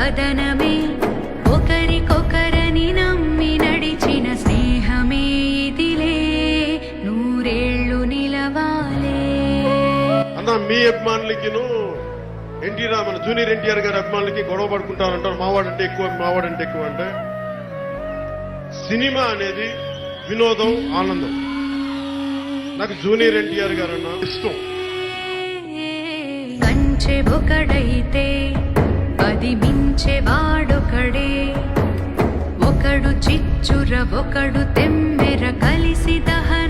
కదనమే ఒకరికొకరని నమ్మి నడిచిన స్నేహమే ఇదిలే నూరేళ్లు నిలవాలే. అన్న మీ అభిమానులకిను మన జూనియర్ ఎన్టీఆర్ గారి అభిమానులకి గొడవ పడుకుంటారంటారు, మావాడంటే ఎక్కువ అంటే. సినిమా అనేది వినోదం, ఆనందం. నాకు జూనియర్ ఎన్టీఆర్ గారు అన్న ఇష్టం. కంచె ఒకడైతే అది మించెవాడొకడే, ఒకడు చిచ్చుర ఒకడు తెమ్మెర కలిసి దహన